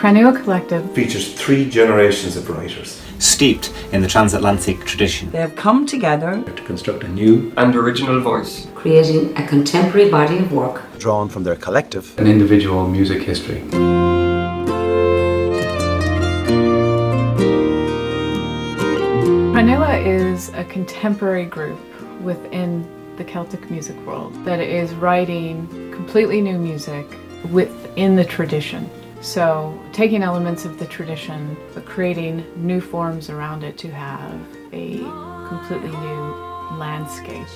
Crannua Collective features 3 generations of writers, steeped in the transatlantic tradition. They have come together to construct a new and original voice, creating a contemporary body of work drawn from their collective and individual music history. Crannua is a contemporary group within the Celtic music world that is writing completely new music within the tradition. So taking elements of the tradition but creating new forms around it to have a completely new landscape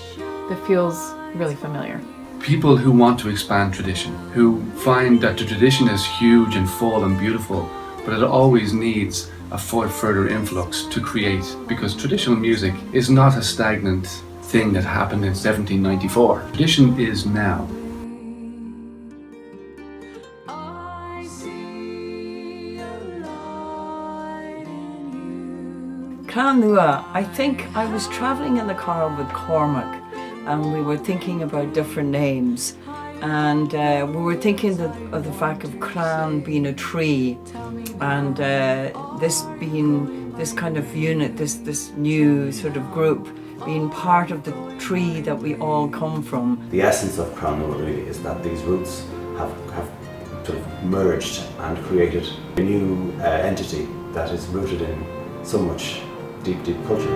that feels really familiar. People who want to expand tradition, who find that the tradition is huge and full and beautiful, but it always needs a further influx to create, because traditional music is not a stagnant thing that happened in 1794. Tradition is now. Crannua, I think I was travelling in the car with Cormac and we were thinking about different names, and we were thinking of the fact of Cran being a tree, and this being this kind of unit, this new sort of group being part of the tree that we all come from. The essence of Crannua really is that these roots have sort of merged and created a new entity that is rooted in so much deep culture.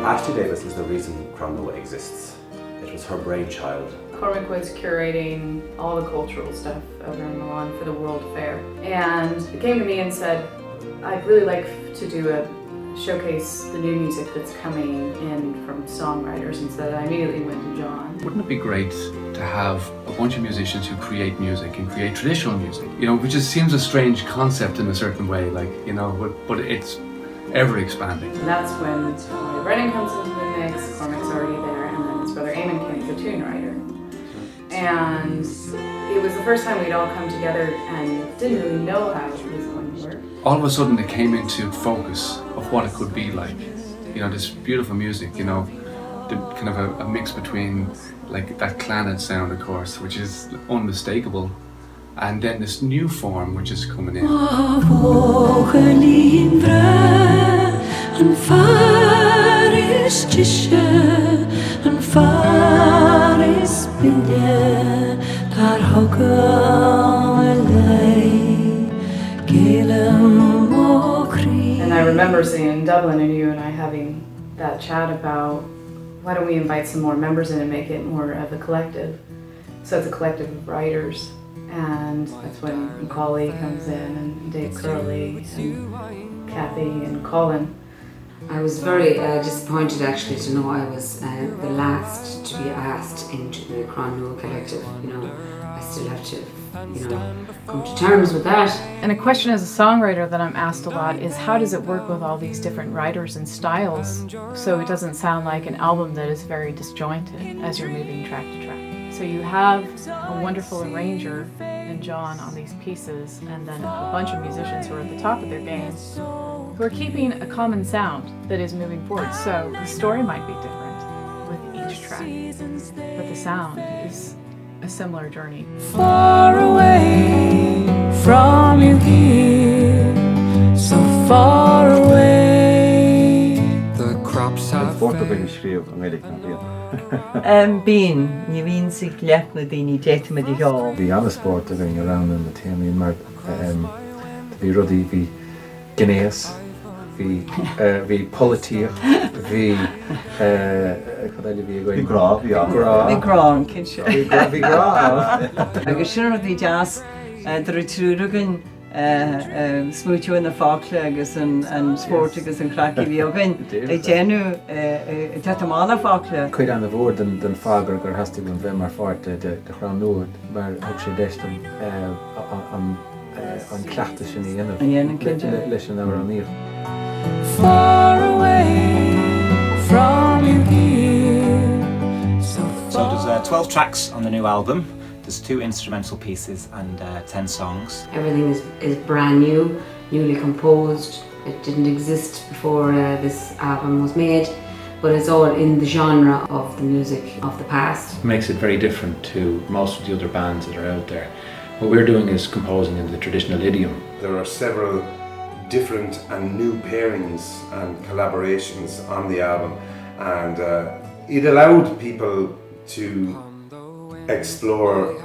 Ashley Davis is the reason Crannua exists. It was her brainchild. Cormac was curating all the cultural stuff over in Milan for the World Fair, and he came to me and said, I'd really like to showcase the new music that's coming in from songwriters, and so I immediately went to John. Wouldn't it be great to have a bunch of musicians who create music and create traditional music? You know, which just seems a strange concept in a certain way, like, you know, but it's ever expanding. And that's when Brennan comes into the mix, Cormac's already there, and then his brother Eamon came, the tune writer. And it was the first time we'd all come together and didn't really know how it was going to work. All of a sudden it came into focus of what it could be like. You know, this beautiful music, you know, the kind of a mix between like that clannad sound, of course, which is unmistakable, and then this new form which is coming in. And I remember sitting in Dublin and you and I having that chat about why don't we invite some more members in and make it more of a collective. So it's a collective of writers, and that's when McAuley comes in and Dave Curley and Kathy and Colin. I was very disappointed actually to know I was the last to be asked into the Crannua Collective. You know, I still have to, you know, come to terms with that. And a question as a songwriter that I'm asked a lot is, how does it work with all these different writers and styles so it doesn't sound like an album that is very disjointed as you're moving track to track? So you have a wonderful arranger in John on these pieces, and then a bunch of musicians who are at the top of their game who are keeping a common sound that is moving forward. So the story might be different with each track, but the sound is a similar journey. Far away from you here, so far away. The crops have Bean, you mean sig left na dini jet me di hall. The other sport are going around in the team in Mark to be ruddy, be Guineas, be Politia, be Big Gra, Kinship. Be Gra. Agus sin the jazz the trúgan smúteú in the Falkland agus and sport agus an cracky bhíogain. Ag déanú tetamana Falkland. Cuid an the board than Fager gur has to go and mar fort de Crannua, maar ook sé destam an clachta sin í inna. Leis an ára níl. Far away from you here. So there's 12 tracks on the new album. There's 2 instrumental pieces and 10 songs. Everything is brand new, newly composed. It didn't exist before this album was made. but it's all in the genre of the music of the past. It makes it very different to most of the other bands that are out there. What we're doing is composing in the traditional idiom. There are several different and new pairings and collaborations on the album, and it allowed people to explore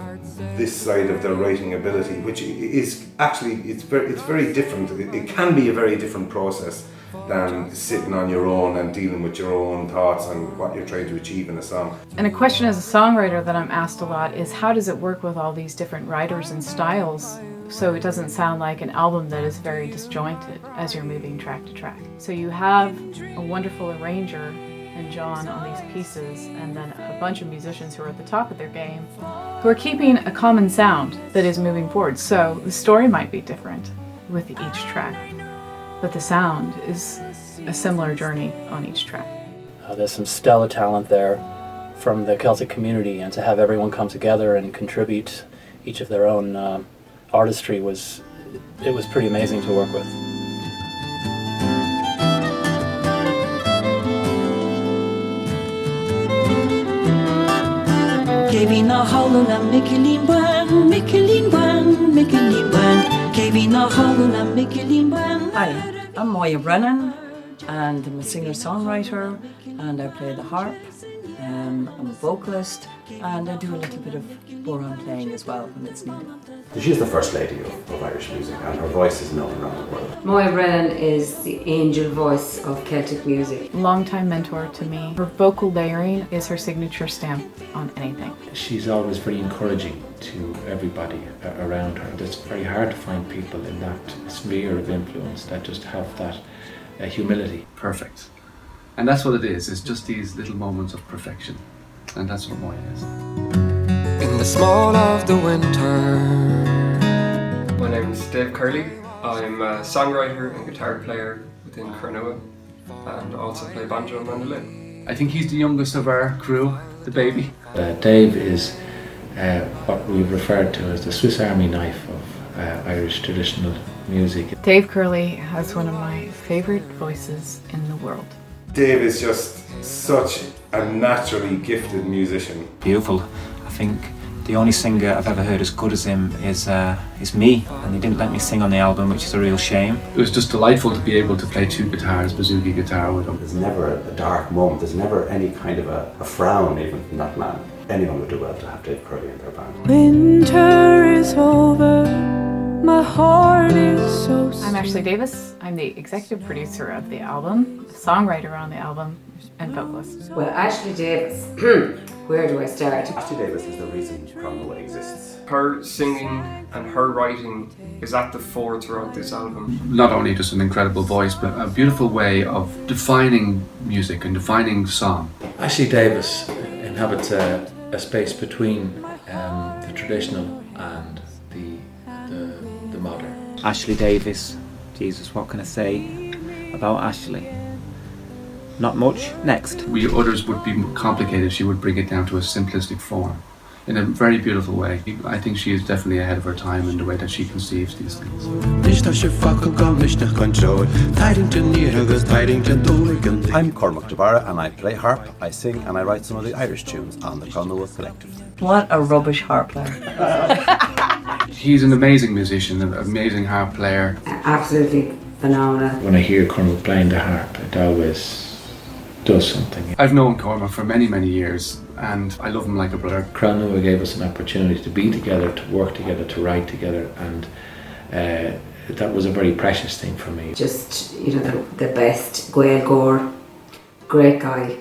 this side of their writing ability, which is actually it's very different. It can be a very different process than sitting on your own and dealing with your own thoughts and what you're trying to achieve in a song. And a question as a songwriter that I'm asked a lot is how does it work with all these different writers and styles so it doesn't sound like an album that is very disjointed as you're moving track to track. So you have a wonderful arranger and John on these pieces, and then a bunch of musicians who are at the top of their game who are keeping a common sound that is moving forward. So the story might be different with each track, but the sound is a similar journey on each track. There's some stellar talent there from the Celtic community, and to have everyone come together and contribute each of their own artistry was pretty amazing to work with. Gawain a howlin' and Mickey Wan, Mickey Wan, Mickey Wan. Gawain a howlin' and Mickey Wan. Hi, I'm Moya Brennan, and I'm a singer-songwriter, and I play the harp. I'm a vocalist, and I do a little bit of bodhrán playing as well when it's needed. She's the first lady of Irish music, and her voice is known around the world. Moya Brennan is the angel voice of Celtic music. Longtime mentor to me. Her vocal layering is her signature stamp on anything. She's always very encouraging to everybody around her. It's very hard to find people in that sphere of influence that just have that humility. Perfect. And that's what it is. It's just these little moments of perfection. And that's what Moya is. In the small of the winter. My name is Dave Curley. I'm a songwriter and guitar player within Crannua, and also play banjo and mandolin. I think he's the youngest of our crew, the baby. Dave is what we've referred to as the Swiss Army knife of Irish traditional music. Dave Curley has one of my favorite voices in the world. Dave is just such a naturally gifted musician. Beautiful. I think the only singer I've ever heard as good as him is me, and he didn't let me sing on the album, which is a real shame. It was just delightful to be able to play two guitars, bouzouki guitar with him. There's never a dark moment, there's never any kind of a frown even from that man. Anyone would do well to have Dave Curley in their band. Winter is over, my heart is so I'm Ashley Davis. I'm the executive producer of the album, songwriter on the album, and vocalist. Well, Ashley Davis, where do I start? Ashley Davis is the reason Crannua exists. Her singing and her writing is at the fore throughout this album. Not only just an incredible voice, but a beautiful way of defining music and defining song. Ashley Davis inhabits a space between the traditional and the modern. Ashley Davis. Jesus, what can I say about Ashley? Not much. Next. Others would be complicated. She would bring it down to a simplistic form in a very beautiful way. I think she is definitely ahead of her time in the way that she conceives these things. I'm Cormac Barra, and I play harp, I sing, and I write some of the Irish tunes on the Crannua Collective. What a rubbish harp player. He's an amazing musician, an amazing harp player. Absolutely phenomenal. When I hear Cormac playing the harp, it always does something. I've known Cormac for many, many years, and I love him like a brother. Crannua gave us an opportunity to be together, to work together, to write together, and that was a very precious thing for me. Just, the best. Gael Gore, great guy.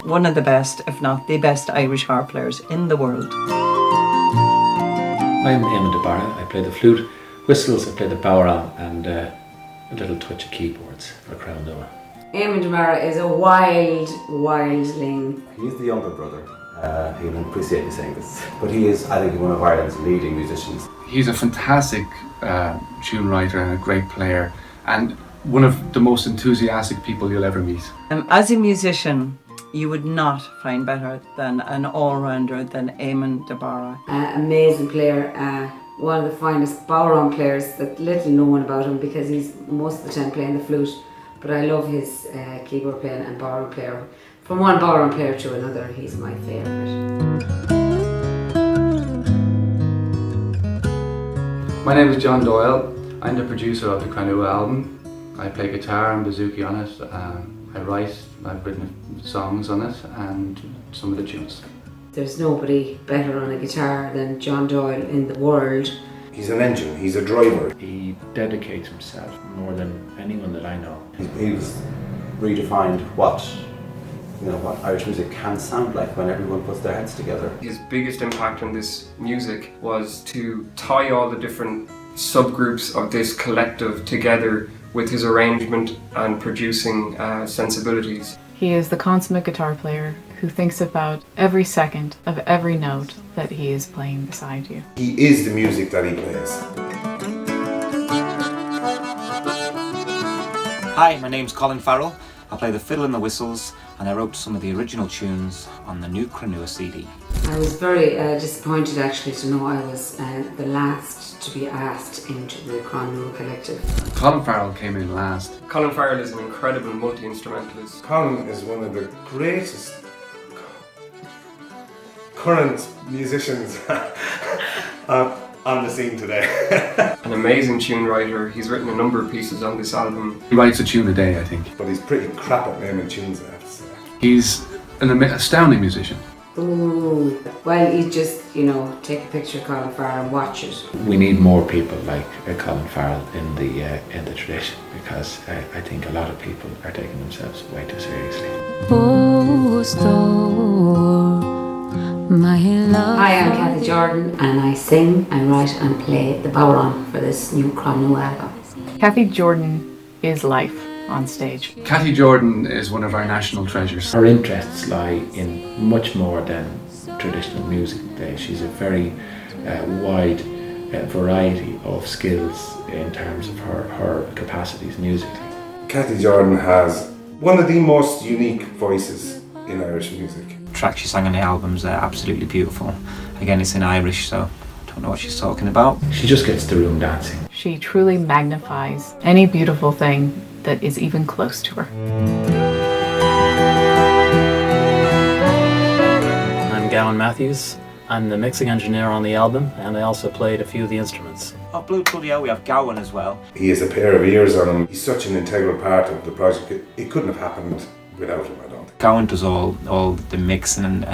One of the best, if not the best, Irish harp players in the world. I'm Eamon de Barra. I play the flute, whistles, I play the bodhrán, and a little touch of keyboards for Crannua. Eamon de Barra is a wildling. He's the younger brother. He'll appreciate me saying this, but he is, I think, one of Ireland's leading musicians. He's a fantastic tune writer and a great player, and one of the most enthusiastic people you'll ever meet. As a musician, you would not find better than an all-rounder than Eamon de Barra. Amazing player. One of the finest bodhrán players that little known about him because he's most of the time playing the flute. But I love his keyboard playing and ballroom player. From one ballroom player to another, he's my favourite. My name is John Doyle. I'm the producer of the Crannua album. I play guitar and bouzouki on it. I write, I've written songs on it and some of the tunes. There's nobody better on a guitar than John Doyle in the world. He's an engine, he's a driver. He dedicates himself more than anyone that I know. He's redefined what Irish music can sound like when everyone puts their heads together. His biggest impact on this music was to tie all the different subgroups of this collective together with his arrangement and producing sensibilities. He is the consummate guitar player who thinks about every second of every note that he is playing beside you. He is the music that he plays. Hi, my name's Colin Farrell. I play the fiddle and the whistles, and I wrote some of the original tunes on the new Crannua CD. I was very disappointed actually to know I was the last to be asked into the Crannua Collective. Colin Farrell came in last. Colin Farrell is an incredible multi-instrumentalist. Colin is one of the greatest current musicians on the scene today. An amazing tune writer. He's written a number of pieces on this album. He writes a tune a day, I think. But he's pretty crap at naming tunes, I have to say. He's an astounding musician. Ooh, well, you just, take a picture of Colin Farrell and watch it. We need more people like Colin Farrell in the tradition, because I think a lot of people are taking themselves way too seriously. Hi, I'm Cathy Jordan and I sing, I write and play the bodhrán for this new Crannua album. Cathy Jordan is life on stage. Cathy Jordan is one of our national treasures. Her interests lie in much more than traditional music. She's a very wide variety of skills in terms of her capacities musically. Cathy Jordan has one of the most unique voices in Irish music. The track she sang on the album's absolutely beautiful. Again, it's in Irish, so I don't know what she's talking about. She just gets the room dancing. She truly magnifies any beautiful thing that is even close to her. I'm Gawain Mathews. I'm the mixing engineer on the album, and I also played a few of the instruments. Oh, bloody hell, we have Gawain as well. He has a pair of ears on him. He's such an integral part of the project. It couldn't have happened without him, I don't think. Gawain does all the mixing and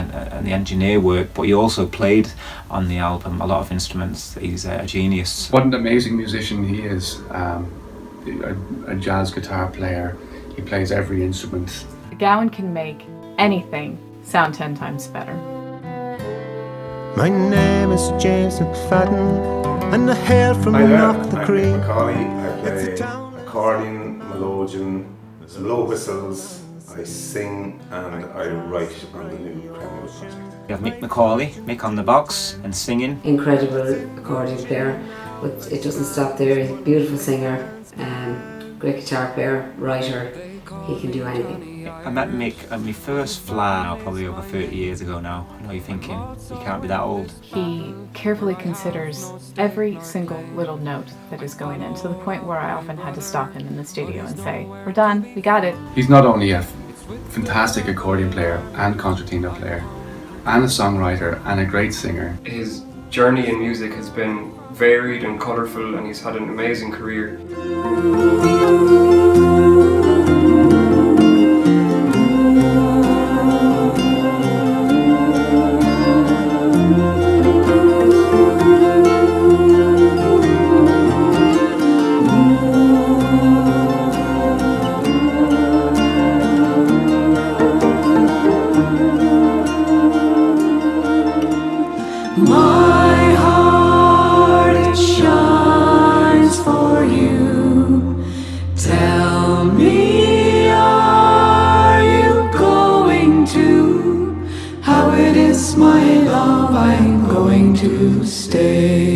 the engineer work, but he also played on the album a lot of instruments. He's a genius. What an amazing musician he is. A jazz guitar player. He plays every instrument. Gawain can make anything sound 10 times better. My name is James McFadden, and I hail from Knock the Creek. I'm McAuley. I play accordion, melodeon, low whistles. I sing and I write on the new Crannua project. We have Mick McAuley, Mick on the box and singing. Incredible accordion player, but it doesn't stop there. He's a beautiful singer, great guitar player, writer. He can do anything. I met Mick at my first flat, probably over 30 years ago now. I know you're thinking, you can't be that old. He carefully considers every single little note that is going in, to the point where I often had to stop him in the studio and say, "We're done, we got it." He's not only a fantastic accordion player and concertina player, and a songwriter and a great singer. His journey in music has been varied and colourful, and he's had an amazing career. My heart, it shines for you. Tell me, are you going to? How it is, my love, I'm going to stay.